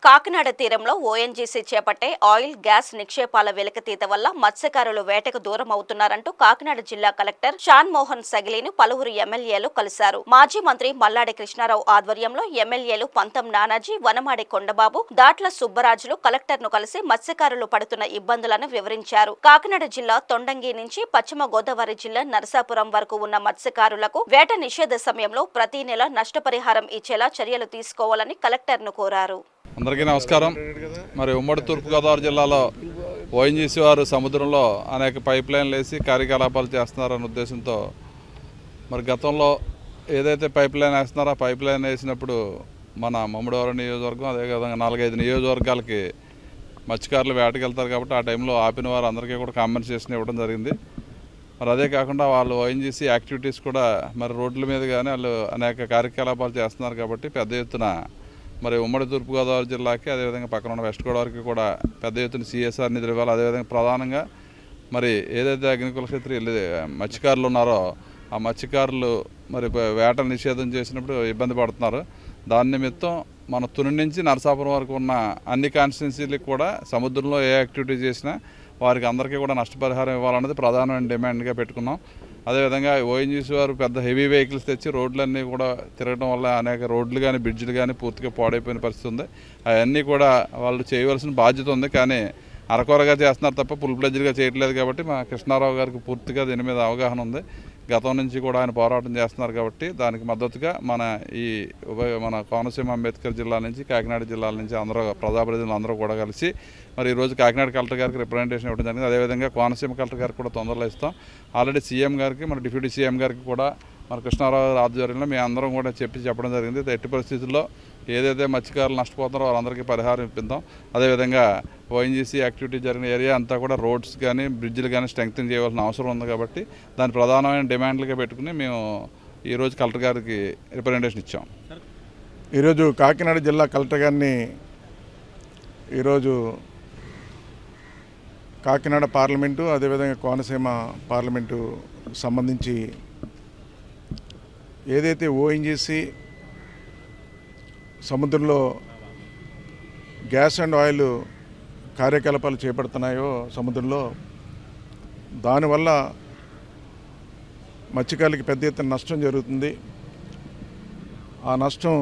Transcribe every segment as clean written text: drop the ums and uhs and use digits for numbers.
కాకినాడ తీరంలో ఓఎన్జీసీ చేపట్టే oil gas నిక్షేపాల వెలికితీత వల్ల మత్స్యకారులు వేటకు దూరం అవుతున్నారంటూ కాకినాడ జిల్లా కలెక్టర్ షాన్ మోహన్ సగిలీను పలువురు ఎమ్మెల్యేలు కలిశారు. మాజీ మంత్రి మల్లాడి కృష్ణారావు ఆధ్వర్యంలో ఎమ్మెల్యేలు పంతం నానాజీ, వనమాడి కొండబాబు, దాట్ల సుబ్బరాజులు కలెక్టర్ను కలిసి మత్స్యకారులు పడుతున్న ఇబ్బందులను వివరించారు. కాకినాడ జిల్లా తొండంగి నుంచి పశ్చిమ గోదావరి జిల్లా నరసాపురం వరకు ఉన్న మత్స్యకారులకు వేట నిషేధ సమయంలో ప్రతి నెల నష్టపరిహారం ఇచ్చేలా చర్యలు తీసుకోవాలని కలెక్టర్ను కోరారు. అందరికీ నమస్కారం. మరి ఉమ్మడి తూర్పుగోదావరి జిల్లాలో ఓఎన్జీసీ వారు సముద్రంలో అనేక పైప్ లైన్లు వేసి కార్యకలాపాలు చేస్తున్నారన్న ఉద్దేశంతో మరి గతంలో ఏదైతే పైప్ లైన్ వేస్తున్నారో ఆ పైప్ లైన్ వేసినప్పుడు మన మమ్మడివరం నియోజకవర్గం అదేవిధంగా 4-5 నియోజకవర్గాలకి మత్స్యకారులు వేటకి వెళ్తారు కాబట్టి ఆ టైంలో ఆపిన వారు అందరికీ కూడా కాంపెన్సేషన్ ఇవ్వడం జరిగింది. మరి అదే కాకుండా వాళ్ళు ఓఎన్జీసీ యాక్టివిటీస్ కూడా మరి రోడ్ల మీద కానీ వాళ్ళు అనేక కార్యకలాపాలు చేస్తున్నారు కాబట్టి పెద్ద ఎత్తున మరి ఉమ్మడి తూర్పుగోదావరి జిల్లాకి అదేవిధంగా పక్కన ఉన్న వెస్ట్ గోదావరికి కూడా పెద్ద ఎత్తున సిఎస్ఆర్ నిధులు ఇవ్వాలి. అదేవిధంగా ప్రధానంగా మరి ఏదైతే అగ్నికుల క్షేత్రీయులు మత్స్యకారులు ఉన్నారో ఆ మత్స్యకారులు మరి వేట నిషేధం చేసినప్పుడు ఇబ్బంది పడుతున్నారు. దాని నిమిత్తం మన తుని నుంచి నరసాపురం వరకు ఉన్న అన్ని కాన్స్టిట్యున్సీలకు కూడా సముద్రంలో ఏ యాక్టివిటీ చేసినా వారికి అందరికీ కూడా నష్టపరిహారం ఇవ్వాలన్నది ప్రధానమైన డిమాండ్గా పెట్టుకున్నాం. అదేవిధంగా ఓఎన్జీసీ వారు పెద్ద హెవీ వెహికల్స్ తెచ్చి రోడ్లన్నీ కూడా తిరగడం వల్ల అనేక రోడ్లు కానీ బ్రిడ్జ్లు కానీ పూర్తిగా పాడైపోయిన పరిస్థితి ఉంది. అవన్నీ కూడా వాళ్ళు చేయవలసిన బాధ్యత ఉంది, కానీ అరకొరగా చేస్తున్నారు తప్ప ఫుల్ ఫ్లెడ్జ్డ్గా చేయట్లేదు. కాబట్టి మా కృష్ణారావు గారికి పూర్తిగా దీని మీద అవగాహన ఉంది. గతం నుంచి కూడా ఆయన పోరాటం చేస్తున్నారు కాబట్టి దానికి మద్దతుగా మన కోనసీమ అంబేద్కర్ జిల్లా నుంచి కాకినాడ జిల్లాల నుంచి అందరూ ప్రజాప్రతినిధులు అందరూ కూడా కలిసి మరి ఈరోజు కాకినాడ కలెక్టర్ గారికి రిప్రజెంటేషన్ ఇవ్వడం జరిగింది. అదేవిధంగా కోనసీమ కలెక్టర్ గారికి కూడా తొందరలో ఇస్తాం. ఆల్రెడీ సీఎం గారికి మన డిప్యూటీ సీఎం గారికి కూడా మన కృష్ణారావు ఆధ్వర్యంలో మేము అందరం కూడా చెప్పడం జరిగింది. ఎట్టి పరిస్థితుల్లో ఏదైతే మత్స్యకారులు నష్టపోతారో వాళ్ళందరికీ పరిహారం ఇప్పిద్దాం. అదేవిధంగా ఓఎన్జీసీ యాక్టివిటీ జరిగిన ఏరియా అంతా కూడా రోడ్స్ కానీ బ్రిడ్జ్లు కానీ స్ట్రెంగ్తన్ చేయవలసిన అవసరం ఉంది. కాబట్టి దాని ప్రధానమైన డిమాండ్లుగా పెట్టుకుని మేము ఈరోజు కలెక్టర్ గారికి రిప్రజెంటేషన్ ఇచ్చాం. ఈరోజు కాకినాడ జిల్లా కలెక్టర్ గారిని ఈరోజు కాకినాడ పార్లమెంటు అదేవిధంగా కోనసీమ పార్లమెంటు సంబంధించి ఏదైతే ఓఎన్జీసీ సముద్రంలో గ్యాస్ అండ్ ఆయిల్ కార్యకలాపాలు చేపడుతున్నాయో సముద్రంలో దానివల్ల మత్స్యకారులకి పెద్ద ఎత్తున నష్టం జరుగుతుంది. ఆ నష్టం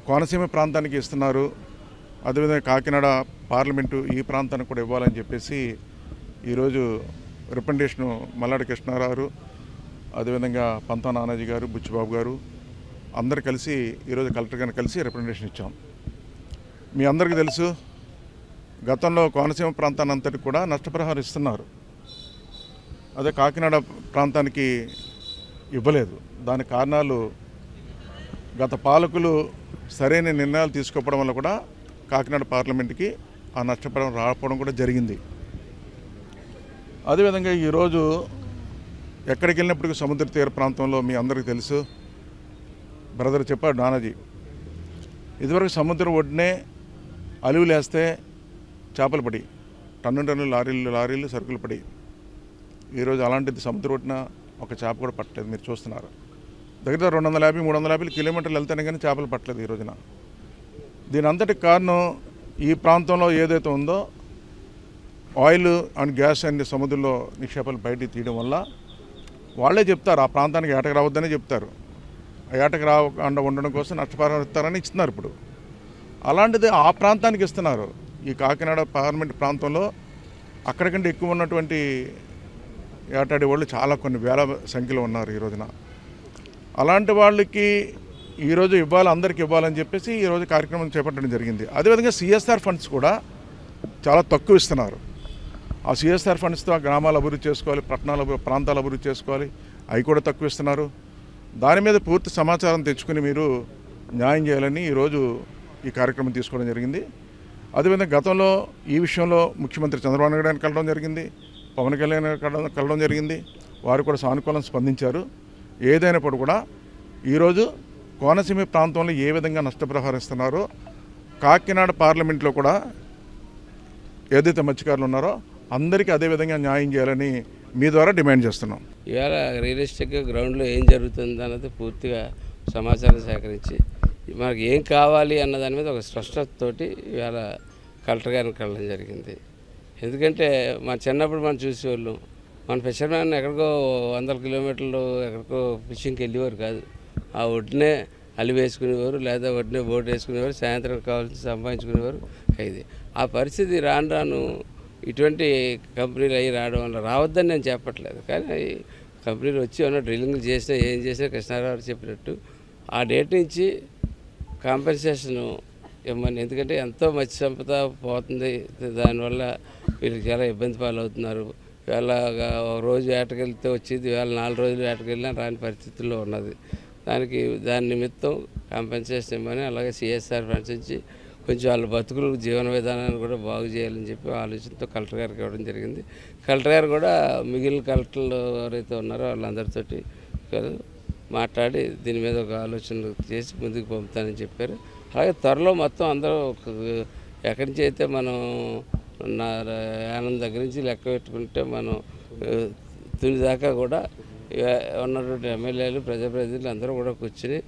కోనసీమ ప్రాంతానికి ఇస్తున్నారు. అదేవిధంగా కాకినాడ పార్లమెంటు ఈ ప్రాంతానికి కూడా ఇవ్వాలని చెప్పేసి ఈరోజు రిప్రజెంటేషను మల్లాడి కృష్ణారావు అదేవిధంగా పంతా నానాజీ గారు, బుచ్చిబాబు గారు అందరు కలిసి ఈరోజు కలెక్టర్ గారిని కలిసి రిప్రజెంటేషన్ ఇచ్చాం. మీ అందరికీ తెలుసు, గతంలో కోనసీమ ప్రాంతాన్ని అంతటికి కూడా నష్టపరిహారం ఇస్తున్నారు. అదే కాకినాడ ప్రాంతానికి ఇవ్వలేదు. దానికి కారణాలు గత పాలకులు సరైన నిర్ణయాలు తీసుకోవడం వల్ల కూడా కాకినాడ పార్లమెంట్కి ఆ నష్టపరిహారం రాకపోవడం కూడా జరిగింది. అదేవిధంగా ఈరోజు ఎక్కడికి వెళ్ళినప్పటికీ సముద్ర తీర ప్రాంతంలో మీ అందరికీ తెలుసు, బ్రదర్ చెప్పాడు నానాజీ, ఇదివరకు సముద్రం ఒడ్డునే అలువులు వేస్తే చేపలు పడి టన్ను లారీలు సరుకులు పడి ఈరోజు అలాంటిది సముద్రం ఒడ్డున ఒక చేప కూడా పట్టలేదు. మీరు చూస్తున్నారు, దగ్గర 250-350 కిలోమీటర్లు వెళ్తేనే కానీ చేపలు పట్టలేదు ఈ రోజున. దీని అంతటి కారణం ఈ ప్రాంతంలో ఏదైతే ఉందో ఆయిల్ అండ్ గ్యాస్ అండ్ సముద్రంలో నిక్షేపాలు బయటికి తీయడం వల్ల వాళ్ళే చెప్తారు ఆ ప్రాంతానికి ఏటకు రావద్దని చెప్తారు. ఏటకు రాకుండా ఉండడం కోసం నష్టపరిహారం ఇస్తారని ఇస్తున్నారు. ఇప్పుడు అలాంటిది ఆ ప్రాంతానికి ఇస్తున్నారు. ఈ కాకినాడ పార్లమెంట్ ప్రాంతంలో అక్కడికంటే ఎక్కువ ఉన్నటువంటి ఏటాడే వాళ్ళు చాలా కొన్ని వేల సంఖ్యలో ఉన్నారు ఈ రోజున. అలాంటి వాళ్ళకి ఈరోజు అందరికీ ఇవ్వాలని చెప్పేసి ఈరోజు కార్యక్రమం చేపట్టడం జరిగింది. అదేవిధంగా సిఎస్ఆర్ ఫండ్స్ కూడా చాలా తక్కువ ఇస్తున్నారు. ఆ సిఎస్ఆర్ ఫండ్స్తో గ్రామాలు అభివృద్ధి చేసుకోవాలి, ప్రాంతాలు అభివృద్ధి చేసుకోవాలి, అవి కూడా తక్కువ ఇస్తున్నారు. దాని మీద పూర్తి సమాచారం తెచ్చుకుని మీరు న్యాయం చేయాలని ఈరోజు ఈ కార్యక్రమం తీసుకోవడం జరిగింది. అదేవిధంగా గతంలో ఈ విషయంలో ముఖ్యమంత్రి చంద్రబాబు నాయుడు గారిని కలవడం జరిగింది, పవన్ కళ్యాణ్ కలవడం జరిగింది. వారు కూడా సానుకూలంగా స్పందించారు. ఏదైనప్పుడు కూడా ఈరోజు కోనసీమ ప్రాంతంలో ఏ విధంగా నష్టపరిహారం ఇస్తున్నారో కాకినాడ పార్లమెంట్లో కూడా ఏదైతే మత్స్యకారులు ఉన్నారో అందరికీ అదేవిధంగా న్యాయం చేయాలని మీ ద్వారా డిమాండ్ చేస్తున్నాం. ఇవాళ రియలిస్టిక్గా గ్రౌండ్లో ఏం జరుగుతుంది అన్నది పూర్తిగా సమాచారం సేకరించి మనకి ఏం కావాలి అన్న దాని మీద ఒక స్పష్టతతోటి ఇవాళ కలెక్టర్ గారిని కలవడం జరిగింది. ఎందుకంటే మన చిన్నప్పుడు మనం చూసేవాళ్ళం, మన ఫిషర్మ్యాన్ ఎక్కడికో 100 కిలోమీటర్లు ఎక్కడికో ఫిషింగ్కి వెళ్ళేవారు కాదు. ఆ ఒడ్డునే అలి వేసుకునేవారు, లేదా ఒడ్డునే బోట్ వేసుకునేవారు, సాయంత్రం కావాల్సి సంపాదించుకునేవారు. ఇది ఆ పరిస్థితి రాను రాను ఇటువంటి కంపెనీలు అవి రావడం వల్ల రావద్దని నేను చెప్పట్లేదు, కానీ కంపెనీలు వచ్చి ఏమన్నా డ్రిల్లింగ్ చేసినా ఏం చేసినా కృష్ణారావు చెప్పినట్టు ఆ డేట్ నుంచి కాంపెన్సేషన్ ఇవ్వమని. ఎందుకంటే ఎంతో మత్స్య సంపద పోతుంది, దానివల్ల వీళ్ళకి చాలా ఇబ్బంది పాలవుతున్నారు. వేళ ఒక రోజు వేటకెళ్తే వచ్చేది, వేళ 4 రోజులు వేటకెళ్ళినా రాని పరిస్థితుల్లో ఉన్నది. దాని నిమిత్తం కాంపెన్సేషన్ ఇవ్వమని, అలాగే సిఎస్ఆర్ ఫండ్స్ నుంచి కొంచెం వాళ్ళ బతుకులు జీవన విధానాన్ని కూడా బాగు చేయాలని చెప్పి ఆలోచనతో కలెక్టర్ గారికి ఇవ్వడం జరిగింది. కలెక్టర్ గారు కూడా మిగిలిన కలెక్టర్లు ఎవరైతే ఉన్నారో వాళ్ళందరితోటి మాట్లాడి దీని మీద ఒక ఆలోచన చేసి ముందుకు పంపుతానని చెప్పారు. అలాగే త్వరలో మొత్తం అందరూ ఎక్కడి నుంచి అయితే మనం ఆనంద్ దగ్గర నుంచి లెక్క పెట్టుకుంటే మనం తుని దాకా కూడా ఉన్నటువంటి ఎమ్మెల్యేలు, ప్రజాప్రతినిధులు అందరూ కూడా కూర్చుని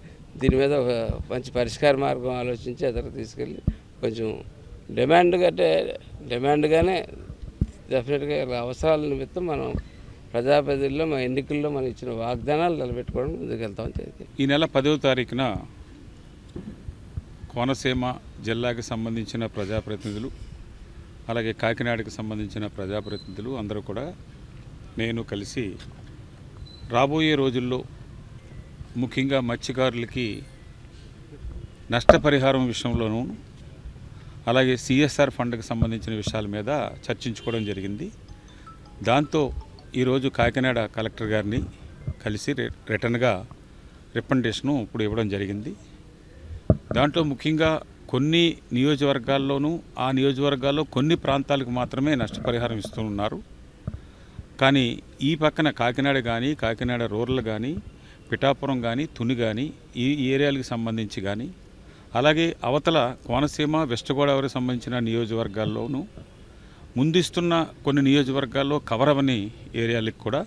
దీని మీద ఒక మంచి పరిష్కార మార్గం ఆలోచించి ఎదురు తీసుకెళ్ళి కొంచెం డిమాండ్గానే డెఫినెట్గా అవసరాల నిమిత్తం మనం ప్రజాప్రతినిధుల్లో మన ఎన్నికల్లో మనం ఇచ్చిన వాగ్దానాలు నిలబెట్టుకోవడం ముందుకు వెళ్తామని తెలియదు. ఈ నెల 10వ తారీఖున కోనసీమ జిల్లాకి సంబంధించిన ప్రజాప్రతినిధులు, అలాగే కాకినాడకి సంబంధించిన ప్రజాప్రతినిధులు అందరూ కూడా నేను కలిసి రాబోయే రోజుల్లో ముఖ్యంగా మత్స్యకారులకి నష్టపరిహారం విషయంలోనూ, అలాగే సిఎస్ఆర్ ఫండ్కి సంబంధించిన విషయాల మీద చర్చించుకోవడం జరిగింది. దాంతో ఈరోజు కాకినాడ కలెక్టర్ గారిని కలిసి రిటర్న్గా రికమెండేషను ఇప్పుడు ఇవ్వడం జరిగింది. దాంట్లో ముఖ్యంగా కొన్ని నియోజకవర్గాల్లోనూ, ఆ నియోజకవర్గాల్లో కొన్ని ప్రాంతాలకు మాత్రమే నష్టపరిహారం ఇస్తూ ఉన్నారు. కానీ ఈ పక్కన కాకినాడ కానీ, కాకినాడ రూరల్ కానీ, పిఠాపురం కానీ, తుని కానీ, ఈ ఏరియాలకు సంబంధించి కానీ, అలాగే అవతల కోనసీమ, వెస్ట్ గోదావరికి సంబంధించిన నియోజకవర్గాల్లోనూ ముందిస్తున్న కొన్ని నియోజకవర్గాల్లో కవర్ అవని ఏరియాలకు కూడా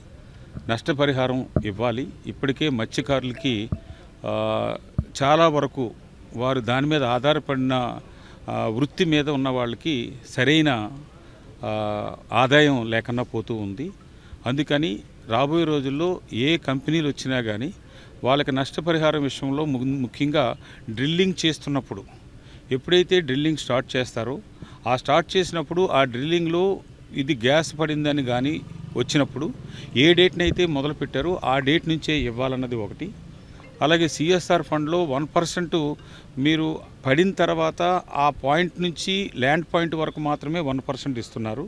నష్టపరిహారం ఇవ్వాలి. ఇప్పటికే మత్స్యకారులకి చాలా వరకు వారు దాని మీద ఆధారపడిన వృత్తి మీద ఉన్న వాళ్ళకి సరైన ఆదాయం లేకుండా పోతూ ఉంది. అందుకని రాబోయే రోజుల్లో ఏ కంపెనీలు వచ్చినా కానీ వాళ్ళకి నష్టపరిహారం విషయంలో ముఖ్యంగా డ్రిల్లింగ్ చేస్తున్నప్పుడు, ఎప్పుడైతే డ్రిల్లింగ్ స్టార్ట్ చేస్తారో ఆ స్టార్ట్ చేసినప్పుడు ఆ డ్రిల్లింగ్లో ఇది గ్యాస్ పడిందని కానీ వచ్చినప్పుడు ఏ డేట్నైతే మొదలు పెట్టారో ఆ డేట్ నుంచే ఇవ్వాలన్నది ఒకటి. అలాగే సిఎస్ఆర్ ఫండ్లో 1% మీరు పడిన తర్వాత ఆ పాయింట్ నుంచి ల్యాండ్ పాయింట్ వరకు మాత్రమే 1% ఇస్తున్నారు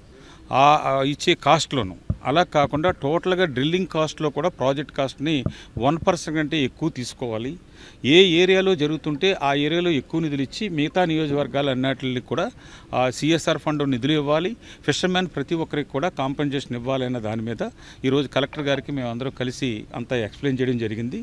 ఆ ఇచ్చే కాస్ట్లోను. అలా కాకుండా టోటల్గా డ్రిల్లింగ్ కాస్ట్లో కూడా ప్రాజెక్ట్ కాస్ట్ని 1% కంటే ఎక్కువ తీసుకోవాలి. ఏ ఏరియాలో జరుగుతుంటే ఆ ఏరియాలో ఎక్కువ నిధులు ఇచ్చి మిగతా నియోజకవర్గాలు అన్నిటికి కూడా సిఎస్ఆర్ ఫండ్ నిధులు ఇవ్వాలి. ఫిషర్మెన్ ప్రతి ఒక్కరికి కూడా కాంపెన్సేషన్ ఇవ్వాలి అన్న దాని మీద ఈరోజు కలెక్టర్ గారికి మేము అందరం కలిసి అంతా ఎక్స్ప్లెయిన్ చేయడం జరిగింది.